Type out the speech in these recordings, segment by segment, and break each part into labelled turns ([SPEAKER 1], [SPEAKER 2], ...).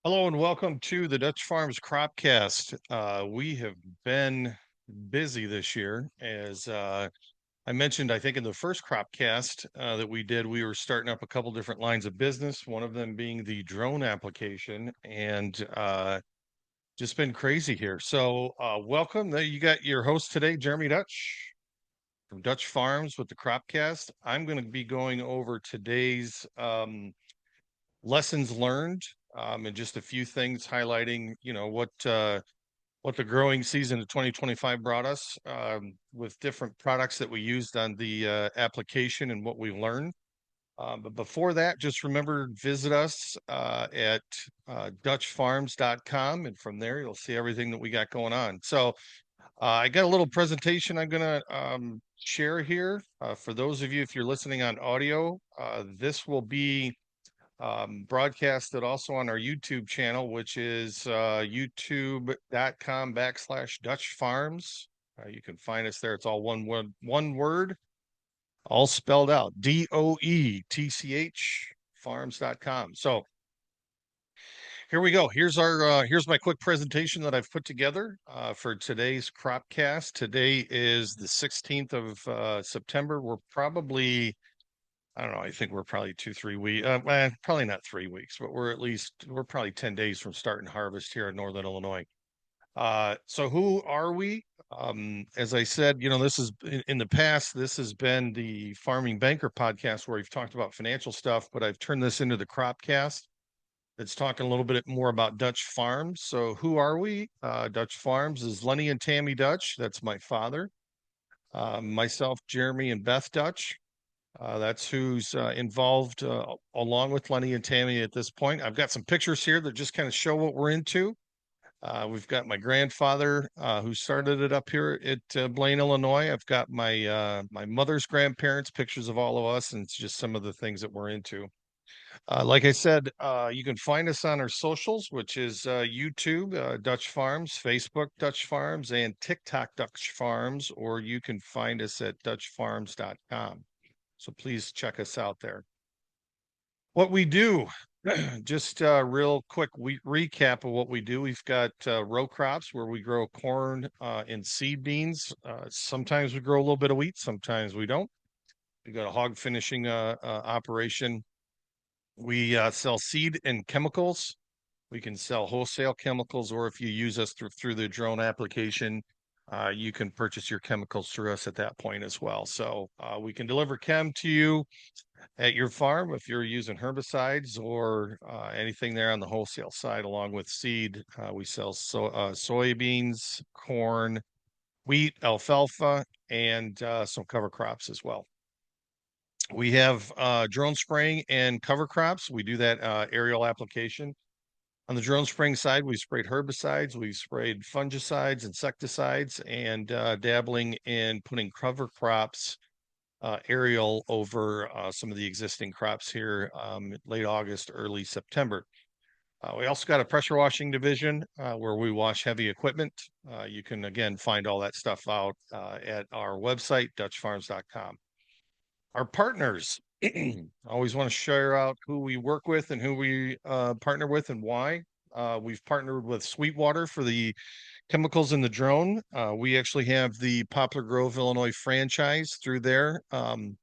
[SPEAKER 1] Hello and welcome to the Doetch Farms Cropcast. We have been busy this year. As I mentioned, I think in the first Cropcast that we did, we were starting up a couple different lines of business, one of them being the drone application, and just been crazy here. So, welcome. You got your host today, Jeremy Dutch from Doetch Farms with the Cropcast. I'm going to be going over today's lessons learned, and just a few things highlighting, what the growing season of 2025 brought us, with different products that we used on the application and what we learned. But before that, just remember, visit us at DutchFarms.com, and from there you'll see everything that we got going on. So I got a little presentation I'm going to share here. For those of you, if you're listening on audio, this will be broadcasted also on our YouTube channel, which is youtube.com/Doetch Farms. You can find us there. It's all one word, all spelled out, DOETCH farms.com. So here we go. Here's my quick presentation that I've put together for today's Cropcast. Today is the 16th of September. We're probably, I don't know. I think we're probably 2, 3 weeks. Probably not 3 weeks, but we're probably 10 days from starting harvest here in Northern Illinois. So who are we? As I said, this is in the past, this has been the Farming Banker podcast where we've talked about financial stuff, but I've turned this into the Cropcast. It's talking a little bit more about Doetch Farms. So who are we? Doetch Farms is Lenny and Tammy Dutch. That's my father. Myself, Jeremy, and Beth Dutch. That's who's involved along with Lenny and Tammy at this point. I've got some pictures here that just kind of show what we're into. We've got my grandfather who started it up here at Blaine, Illinois. I've got my mother's grandparents, pictures of all of us, and it's just some of the things that we're into. Like I said, you can find us on our socials, which is YouTube, Doetch Farms, Facebook, Doetch Farms, and TikTok, Doetch Farms, or you can find us at DutchFarms.com. So please check us out there. What we do, just a real quick recap of what we do. We've got row crops where we grow corn and seed beans. Sometimes we grow a little bit of wheat, sometimes we don't. We got a hog finishing operation. We sell seed and chemicals. We can sell wholesale chemicals, or if you use us through the drone application, you can purchase your chemicals through us at that point as well. So we can deliver chem to you at your farm if you're using herbicides or anything there on the wholesale side, along with seed. We sell soybeans, corn, wheat, alfalfa, and some cover crops as well. We have drone spraying and cover crops. We do that aerial application. On the drone spraying side, we sprayed herbicides, we sprayed fungicides, insecticides, and dabbling in putting cover crops aerial over some of the existing crops here late August, early September. We also got a pressure washing division where we wash heavy equipment. You can, again, find all that stuff out at our website, DutchFarms.com. Our partners, always want to share out who we work with and who we partner with and why. We've partnered with Sweetwater for the chemicals in the drone. We actually have the Poplar Grove, Illinois franchise through there. They're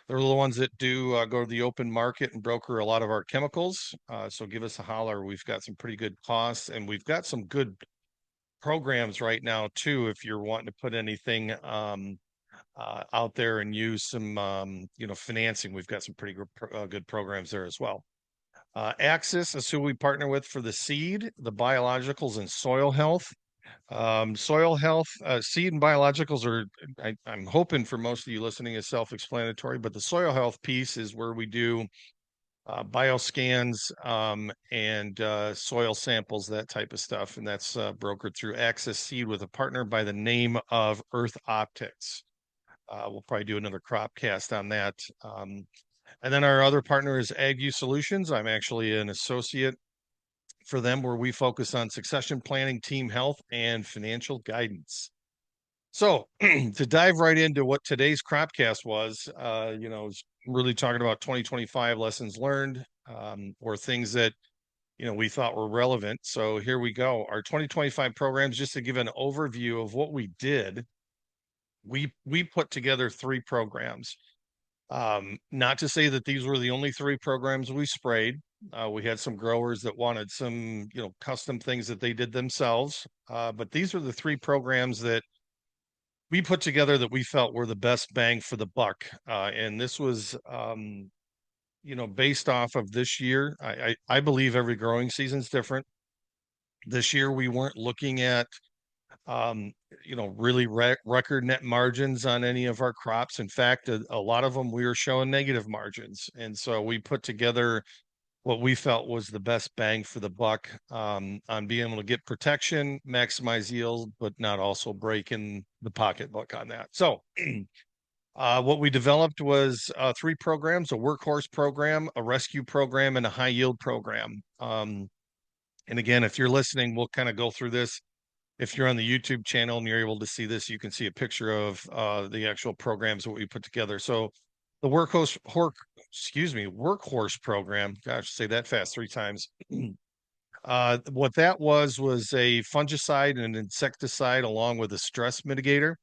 [SPEAKER 1] the ones that do go to the open market and broker a lot of our chemicals. So give us a holler. We've got some pretty good costs, and we've got some good programs right now too. If you're wanting to put anything out there and use some financing, we've got some pretty good programs there as well. Axis is who we partner with for the seed, the biologicals, and soil health. Soil health, seed and biologicals are, I'm hoping for most of you listening, is self-explanatory, but the soil health piece is where we do bioscans and soil samples, that type of stuff. And that's brokered through Axis Seed with a partner by the name of Earth Optics. We'll probably do another crop cast on that. And then our other partner is AgView Solutions. I'm actually an associate for them, where we focus on succession planning, team health, and financial guidance. So to dive right into what today's Cropcast was, really talking about 2025 lessons learned, or things that we thought were relevant. So here we go. Our 2025 programs, just to give an overview of what we did, we put together 3 programs. Not to say that these were the only 3 programs we sprayed. We had some growers that wanted some, custom things that they did themselves. But these were the 3 programs that we put together that we felt were the best bang for the buck. And this was, based off of this year. I believe every growing season's different. This year, we weren't looking at, um, really record net margins on any of our crops. In fact, a lot of them we were showing negative margins. And so we put together what we felt was the best bang for the buck, on being able to get protection, maximize yield, but not also breaking the pocketbook on that. So, what we developed was 3 programs: a workhorse program, a rescue program, and a high yield program. And again, if you're listening, we'll kind of go through this. If you're on the YouTube channel and you're able to see this, you can see a picture of the actual programs that we put together. So the workhorse program, gosh, say that fast 3 times. What that was a fungicide and an insecticide along with a stress mitigator.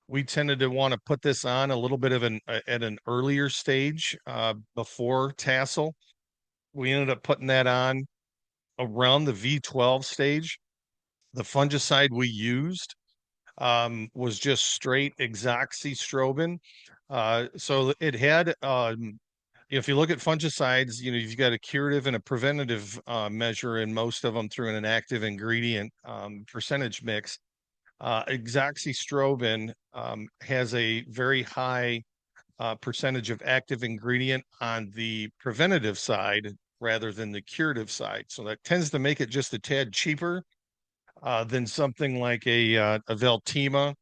[SPEAKER 1] We tended to want to put this on a little bit of at an earlier stage, before tassel. We ended up putting that on around the V12 stage. The fungicide we used, was just straight oxystrobin. So it had, if you look at fungicides, you've got a curative and a preventative measure in most of them through an active ingredient percentage mix. Oxystrobin has a very high percentage of active ingredient on the preventative side rather than the curative side. So that tends to make it just a tad cheaper than something like a Veltima,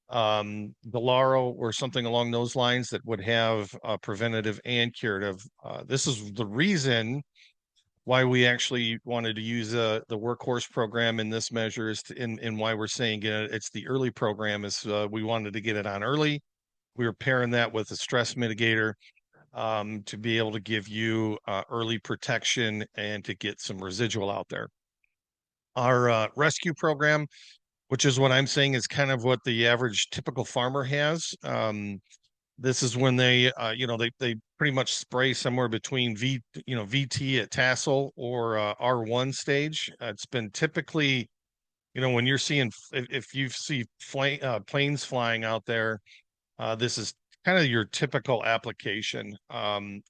[SPEAKER 1] Delaro, or something along those lines that would have preventative and curative. This is the reason why we actually wanted to use the workhorse program in this measure is in why we're saying it's the early program is we wanted to get it on early. We were pairing that with a stress mitigator to be able to give you early protection and to get some residual out there. Our rescue program, which is what I'm saying is kind of what the average typical farmer has. This is when they pretty much spray somewhere between VT at tassel or R1 stage. It's been typically, when you're seeing, if you see planes flying out there, this is kind of your typical application.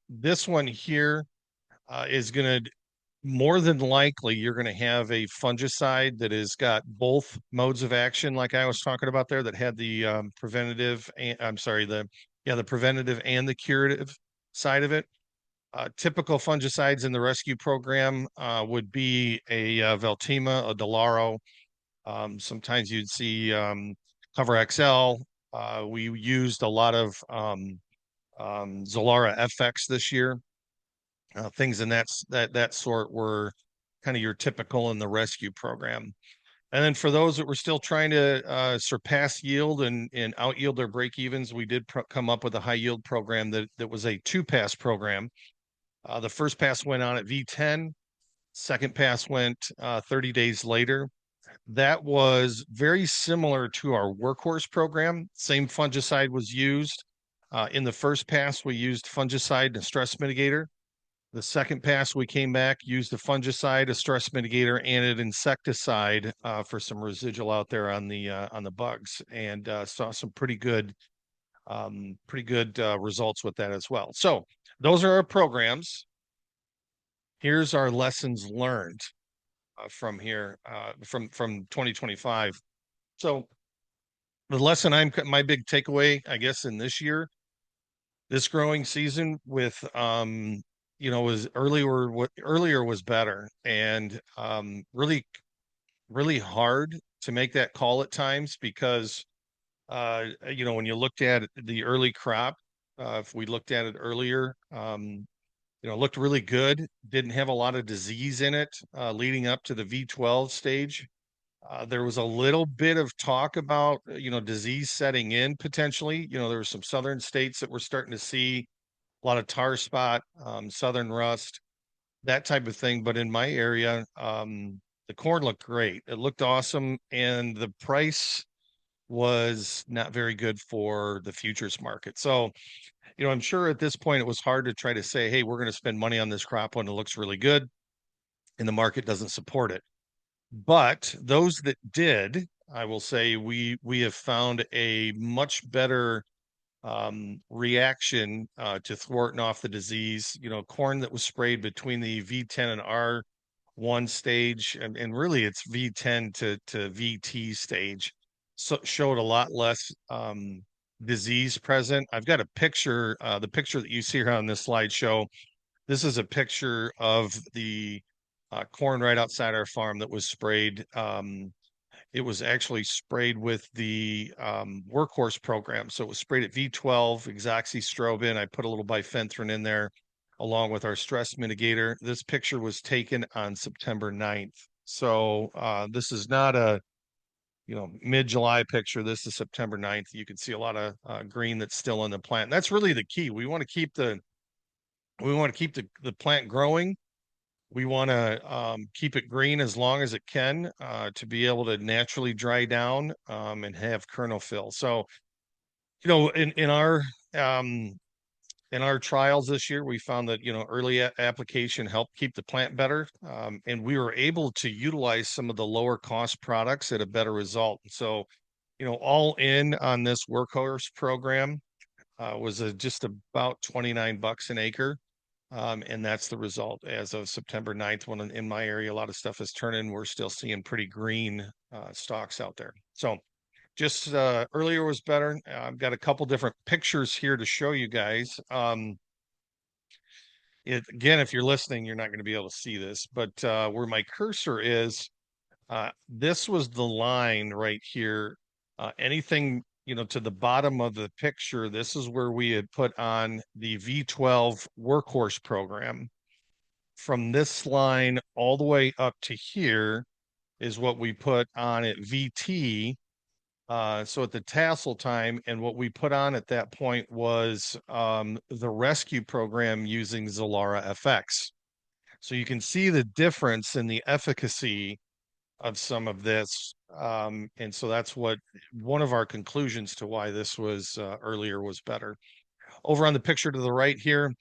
[SPEAKER 1] This one here is going to, more than likely, you're going to have a fungicide that has got both modes of action, like I was talking about there, that had the preventative and the preventative and the curative side of it. Typical fungicides in the rescue program would be a Veltima, a Delaro. Sometimes you'd see Cover XL. We used a lot of Zolara FX this year. Things in that sort were kind of your typical in the rescue program. And then for those that were still trying to surpass yield and out yield their break evens, we did come up with a high yield program that was a 2-pass program. The first pass went on at V10. Second pass went 30 days later. That was very similar to our workhorse program. Same fungicide was used. In the first pass, we used fungicide and a stress mitigator. The second pass, we came back, used a fungicide, a stress mitigator, and an insecticide for some residual out there on the bugs, and saw some pretty good results with that as well. So those are our programs. Here's our lessons learned from here, from 2025. So the lesson my big takeaway, I guess, in this year, this growing season with was earlier was better, and really hard to make that call at times because when you looked at the early crop, if we looked at it earlier, looked really good, didn't have a lot of disease in it leading up to the V12 stage. There was a little bit of talk about disease setting in potentially. There were some southern states that were starting to see a lot of tar spot, southern rust. that type of thing. But in my area, the corn looked great. It looked awesome, and the price was not very good for the futures market. So, I'm sure at this point it was hard to try to say, hey, we're going to spend money on this crop when it looks really good and the market doesn't support it. But those that did, I will say we have found a much better reaction to thwarting off the disease. Corn that was sprayed between the V10 and R1 stage, and really it's V10 to VT stage, so showed a lot less disease present. I've got a picture, the picture that you see here on this slideshow. This is a picture of the corn right outside our farm that was sprayed. It was actually sprayed with the workhorse program. So it was sprayed at V12, exacxystrobin. I put a little bifenthrin in there along with our stress mitigator. This picture was taken on September 9th. So this is not a mid-July picture. This is September 9th. You can see a lot of green that's still in the plant. And that's really the key. We want to keep the plant growing. We want to keep it green as long as it can to be able to naturally dry down and have kernel fill. So, um, in our trials this year, we found that early application helped keep the plant better, and we were able to utilize some of the lower cost products at a better result. So, all in on this workhorse program was just about $29 an acre. And that's the result as of September 9th, when in my area, a lot of stuff is turning. We're still seeing pretty green stalks out there. So just earlier was better. I've got a couple different pictures here to show you guys. Again, if you're listening, you're not going to be able to see this, but where my cursor is, this was the line right here. Anything to the bottom of the picture, this is where we had put on the V12 workhorse program. From this line all the way up to here is what we put on at VT. So at the tassel time, and what we put on at that point was the rescue program using Zalara FX. So you can see the difference in the efficacy of some of this. And so that's one of our conclusions to why this was earlier was better. Over on the picture to the right here,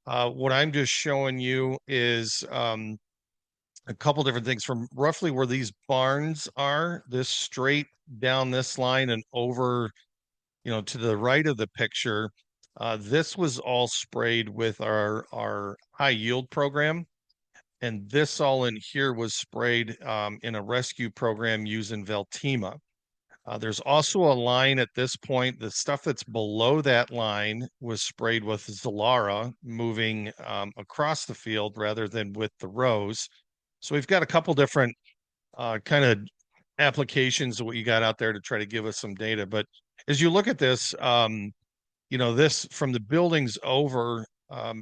[SPEAKER 1] what I'm just showing you is a couple different things from roughly where these barns are, this straight down this line and over, to the right of the picture. This was all sprayed with our high yield program. And this all in here was sprayed in a rescue program using Veltima. There's also a line at this point. The stuff that's below that line was sprayed with Zalara, moving across the field rather than with the rows. So we've got a couple different kind of applications of what you got out there to try to give us some data. But as you look at this, this from the buildings over,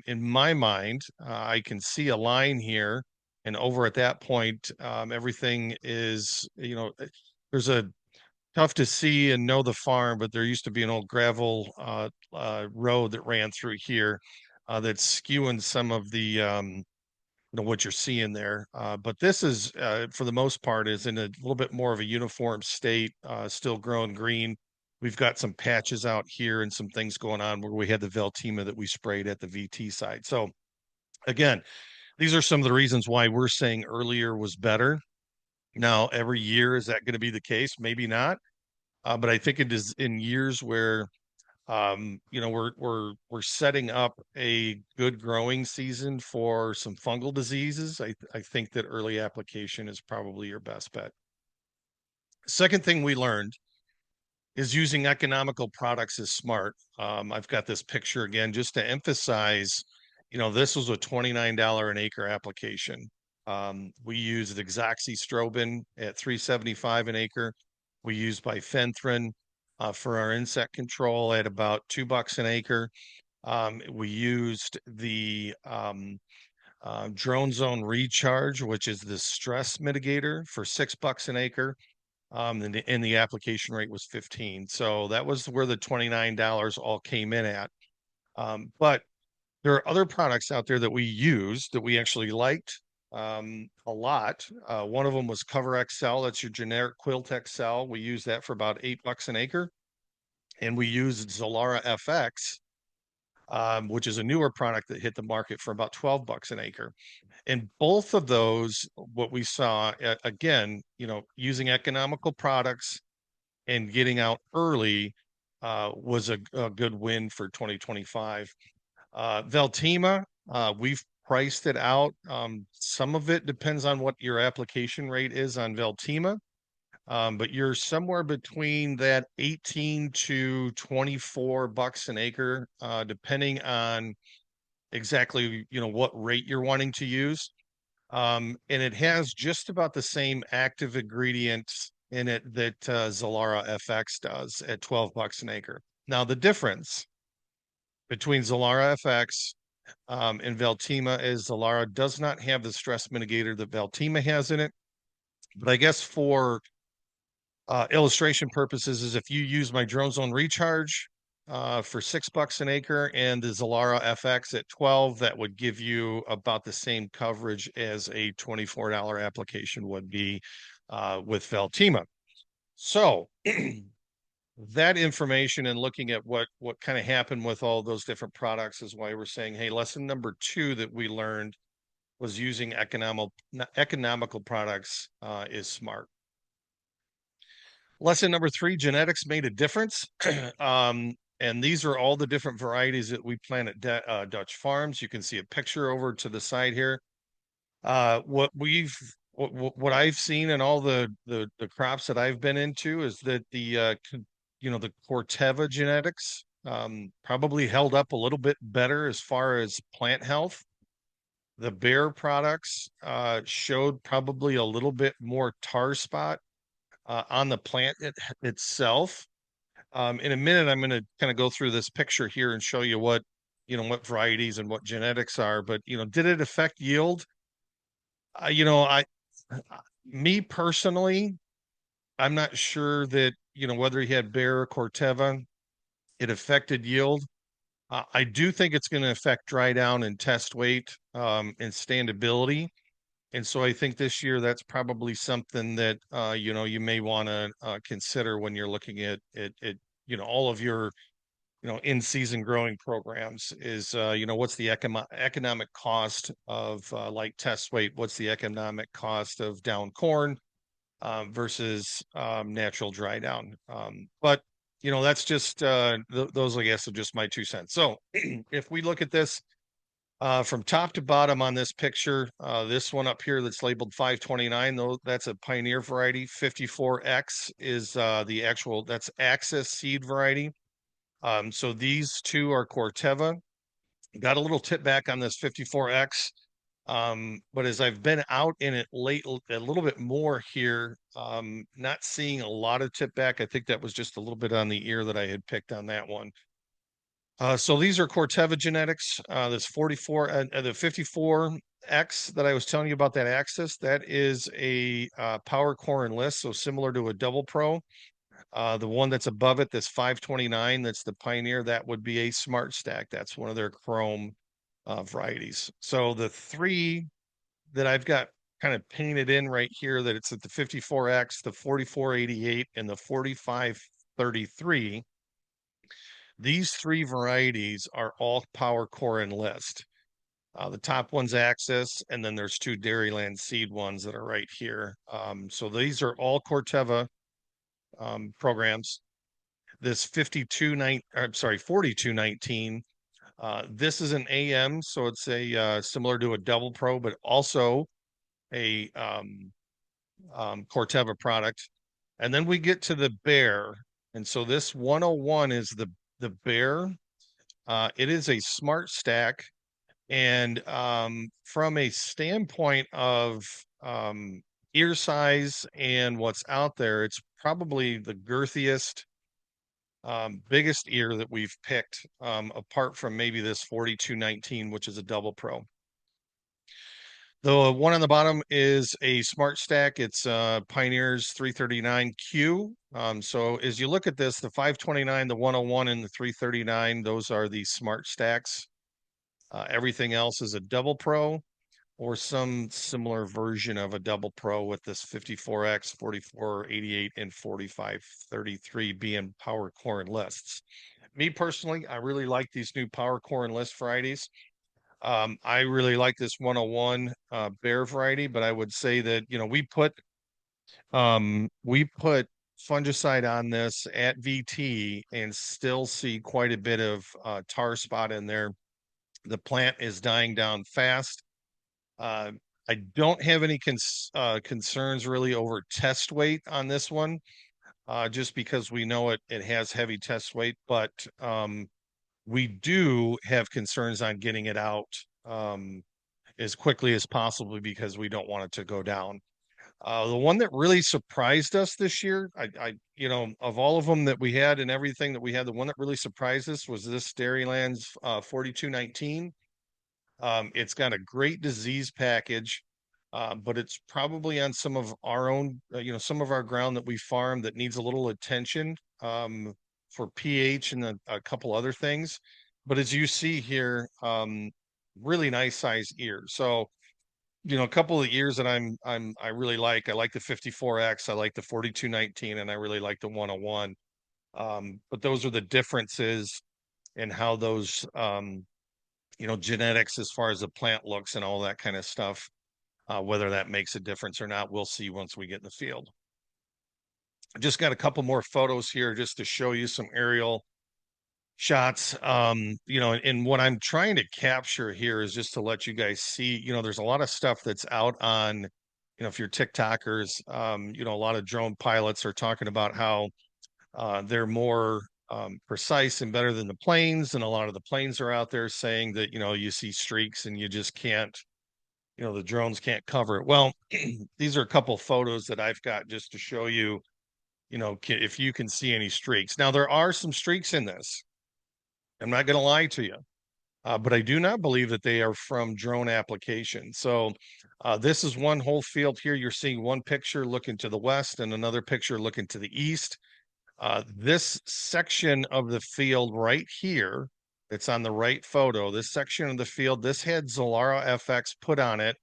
[SPEAKER 1] in my mind, I can see a line here, and over at that point, everything is, there's a tough to see and know the farm, but there used to be an old gravel road that ran through here that's skewing some of the what you're seeing there. But this is, for the most part, is in a little bit more of a uniform state, still growing green. We've got some patches out here and some things going on where we had the Veltima that we sprayed at the VT side. So again, these are some of the reasons why we're saying earlier was better. Now, every year, is that going to be the case? Maybe not. But I think it is in years where we're setting up a good growing season for some fungal diseases. I think that early application is probably your best bet. Second thing we learned is using economical products is smart. I've got this picture again just to emphasize, this was a $29 an acre application. We used exacxystrobin at $3.75 an acre. We used bifenthrin for our insect control at about $2 an acre. We used the drone zone recharge, which is the stress mitigator, for $6 an acre. And the application rate was 15. So that was where the $29 all came in at. But There are other products out there that we use that we actually liked a lot. One of them was Cover XL. That's your generic quilt XL. We use that for about $8 an acre. And we used Zolara FX, which is a newer product that hit the market for about $12 an acre. And both of those, what we saw, again, using economical products and getting out early was a good win for 2025. Veltima, we've priced it out. Some of it depends on what your application rate is on Veltima. But you're somewhere between that 18 to $24 an acre, depending on exactly, what rate you're wanting to use. And it has just about the same active ingredients in it that Zolara FX does at $12 an acre. Now, the difference between Zolara FX and Veltima is Zolara does not have the stress mitigator that Veltima has in it. But I guess for illustration purposes, is if you use my Drone Zone Recharge for $6 an acre and the Zolara FX at 12, that would give you about the same coverage as a $24 application would be with Veltima. So that information and looking at what kind of happened with all those different products is why we're saying, hey, lesson number 2 that we learned was using economical products is smart. Lesson number 3, genetics made a difference. And these are all the different varieties that we plant at Doetch Farms. You can see a picture over to the side here. What I've seen in all the crops that I've been into is that the Corteva genetics probably held up a little bit better as far as plant health. The Bayer products showed probably a little bit more tar spot on the plant itself. In a minute, I'm going to kind of go through this picture here and show you what varieties and what genetics are. But did it affect yield? Me personally, I'm not sure that whether he had Bayer or Corteva, it affected yield. I do think it's going to affect dry down and test weight and standability. And so I think this year that's probably something that you may want to consider when you're looking at all of your in-season growing programs is what's the economic cost of light test weight, what's the economic cost of down corn versus natural dry down. But that's just those, I guess, are just my 2 cents. So if we look at this from top to bottom on this picture, this one up here that's labeled 529, though, that's a Pioneer variety. 54X is that's Axis seed variety. So these two are Corteva. Got a little tip back on this 54X. But as I've been out in it late, a little bit more here, not seeing a lot of tip back. I think that was just a little bit on the ear that I had picked on that one. So these are Corteva genetics. This 44 the 54X that I was telling you about, that Axis, that is a power core and list, so similar to a Double Pro. The one that's above it, this 529, that's the Pioneer, that would be a Smart Stack. That's one of their Chrome varieties. So the 3 that I've got kind of painted in right here, that it's at the 54X, the 4488, and the 4533. These 3 varieties are all power core and list. The top one's Axis, and then there's 2 Dairyland seed ones that are right here. So these are all Corteva programs. This 4219, this is an AM, so it's a similar to a Double Pro, but also a Corteva product. And then we get to the Bayer, and so this 101 is the Bayer. It is a Smart Stack, and from a standpoint of ear size and what's out there, it's probably the girthiest, biggest ear that we've picked, apart from maybe this 4219, which is a Double Pro. The one on the bottom is a Smart Stack. It's Pioneer's 339Q. So as you look at this, the 529, the 101, and the 339, those are the Smart Stacks. Everything else is a double pro or some similar version of a double pro, with this 54X, 4488, and 4533 being power core and lists. Me personally, I really like these new power core and list varieties. I really like this 101 bear variety, but I would say that, we put fungicide on this at VT and still see quite a bit of tar spot in there. The plant is dying down fast. Uh, I don't have any concerns really over test weight on this one, just because we know it has heavy test weight, but we do have concerns on getting it out as quickly as possible because we don't want it to go down. The one that really surprised us this year, of all of them that we had and everything that we had, the one that really surprised us was this Dairyland's 4219. It's got a great disease package, but it's probably on some of our own, some of our ground that we farm that needs a little attention for pH and a couple other things. But as you see here, really nice size ears. So, a couple of ears that I really like. I like the 54X, I like the 4219, and I really like the 101. But those are the differences in how those genetics as far as the plant looks and all that kind of stuff. Whether that makes a difference or not, we'll see once we get in the field. I just got a couple more photos here just to show you some aerial shots. And what I'm trying to capture here is just to let you guys see, there's a lot of stuff that's out on, if you're TikTokers, a lot of drone pilots are talking about how they're more precise and better than the planes. And a lot of the planes are out there saying that, you see streaks and you just can't, the drones can't cover it. Well, these are a couple photos that I've got just to show you, if you can see any streaks. Now, there are some streaks in this. I'm not going to lie to you, but I do not believe that they are from drone application. So this is one whole field here. You're seeing one picture looking to the west and another picture looking to the east. This section of the field right here, it's on the right photo. This section of the field, this had Zolara FX put on it,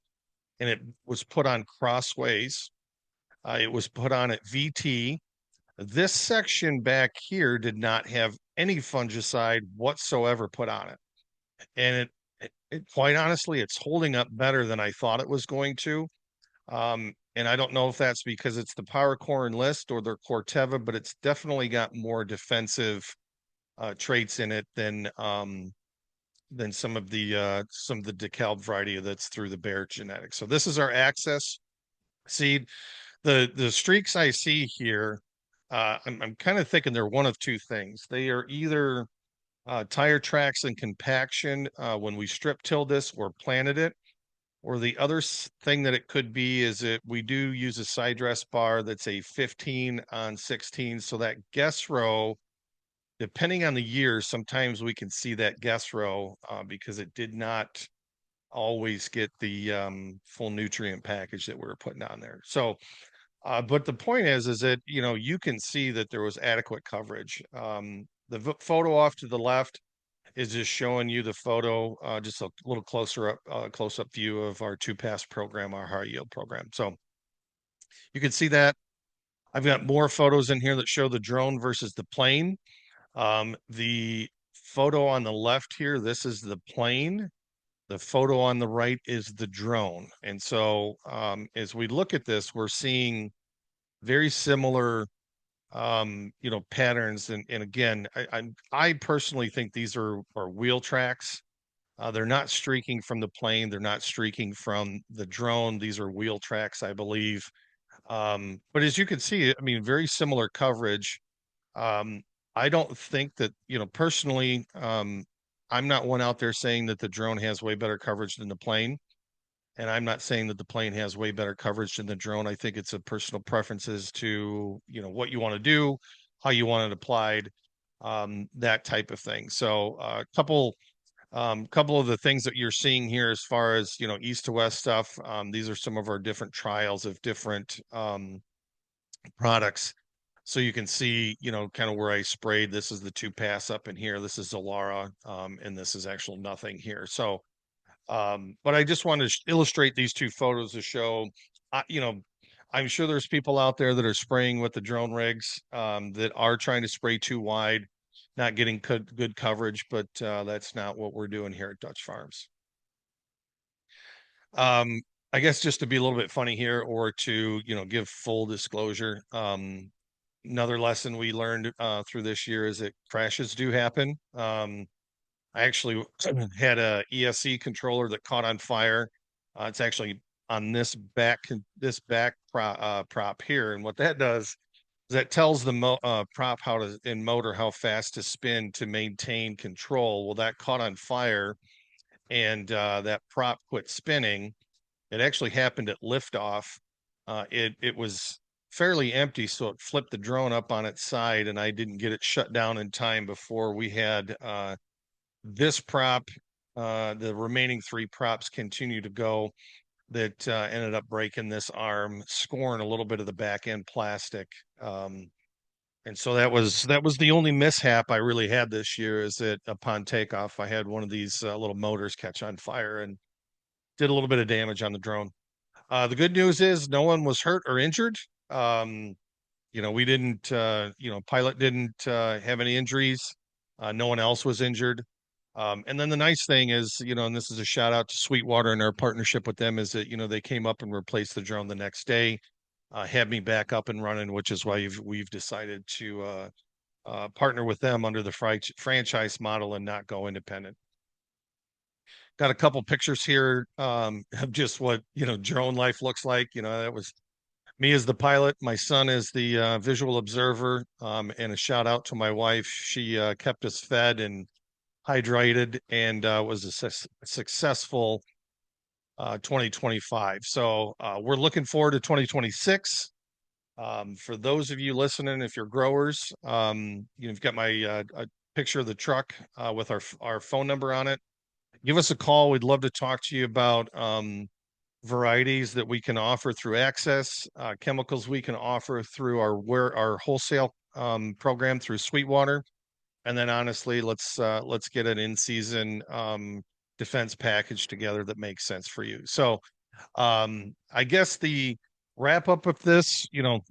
[SPEAKER 1] and it was put on crossways. It was put on at VT. This section back here did not have any fungicide whatsoever put on it. And quite honestly, it's holding up better than I thought it was going to. And I don't know if that's because it's the Power Core and List or their Corteva, but it's definitely got more defensive traits in it than some of the DeKalb variety that's through the Bear genetics. So this is our Access seed. The streaks I see here, I'm kind of thinking they're one of two things. They are either tire tracks and compaction when we strip tilled this or planted it, or the other thing that it could be is that we do use a side dress bar that's a 15 on 16. So that guess row, depending on the year, sometimes we can see that guess row because it did not always get the full nutrient package that we were putting on there. So, but the point is that, you can see that there was adequate coverage. The photo off to the left is just showing you the photo, just a little close-up view of our 2-pass program, our high yield program. So you can see that. I've got more photos in here that show the drone versus the plane. The photo on the left here, this is the plane. The photo on the right is the drone. And so as we look at this, we're seeing very similar patterns. And again, I personally think these are wheel tracks. They're not streaking from the plane. They're not streaking from the drone. These are wheel tracks, I believe. But as you can see, I mean, very similar coverage. I don't think that, personally, I'm not one out there saying that the drone has way better coverage than the plane. And I'm not saying that the plane has way better coverage than the drone. I think it's a personal preferences to, what you want to do, how you want it applied, that type of thing. So a couple of the things that you're seeing here as far as, east to west stuff. These are some of our different trials of different products. So you can see, kind of where I sprayed. This is the 2 pass up in here. This is Zalara, and this is actual nothing here. So, but I just wanted to illustrate these 2 photos to show, uh, you know, I'm sure there's people out there that are spraying with the drone rigs, that are trying to spray too wide, not getting good coverage, but that's not what we're doing here at Doetch Farms. Um, I guess just to be a little bit funny here, or to, give full disclosure, another lesson we learned through this year is that crashes do happen. I actually had a ESC controller that caught on fire. It's actually on this back prop here, and what that does is that tells the prop in motor how fast to spin to maintain control. Well, that caught on fire, and that prop quit spinning. It actually happened at liftoff. It was fairly empty, so it flipped the drone up on its side, and I didn't get it shut down in time before we had this prop. The remaining 3 props continue to go. That ended up breaking this arm, scoring a little bit of the back end plastic. And so that was the only mishap I really had this year. Is that upon takeoff, I had one of these little motors catch on fire and did a little bit of damage on the drone. The good news is no one was hurt or injured. We didn't, pilot didn't have any injuries. No one else was injured. And then the nice thing is, and this is a shout out to Sweetwater and our partnership with them, is that, they came up and replaced the drone the next day, had me back up and running, which is why we've decided to partner with them under the franchise model and not go independent. Got a couple pictures here of just what, drone life looks like. That was me as the pilot, my son is the visual observer, and a shout out to my wife. She kept us fed and hydrated, and was a successful 2025. So we're looking forward to 2026. For those of you listening, if you're growers, you've got my a picture of the truck with our phone number on it. Give us a call. We'd love to talk to you about varieties that we can offer through Access, chemicals we can offer through our wholesale program through Sweetwater, and then honestly, let's get an in-season defense package together that makes sense for you. So I guess the wrap up of this,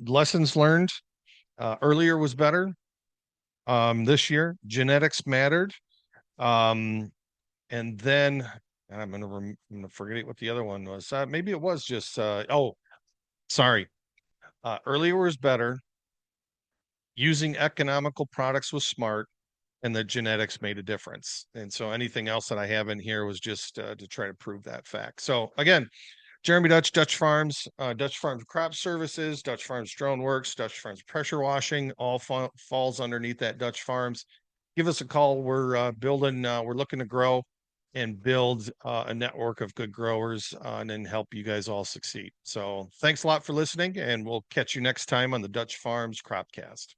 [SPEAKER 1] lessons learned. Earlier was better. This year, genetics mattered. And then, and I'm gonna forget what the other one was. Maybe it was just sorry. Earlier was better. Using economical products was smart, and the genetics made a difference. And so anything else that I have in here was just to try to prove that fact. So again, Jeremy Doetch, Doetch Farms, Doetch Farms Crop Services, Doetch Farms Drone Works, Doetch Farms Pressure Washing, all falls underneath that Doetch Farms. Give us a call. We're building, we're looking to grow and build a network of good growers, and then help you guys all succeed. So thanks a lot for listening, and we'll catch you next time on the Doetch Farms Cropcast.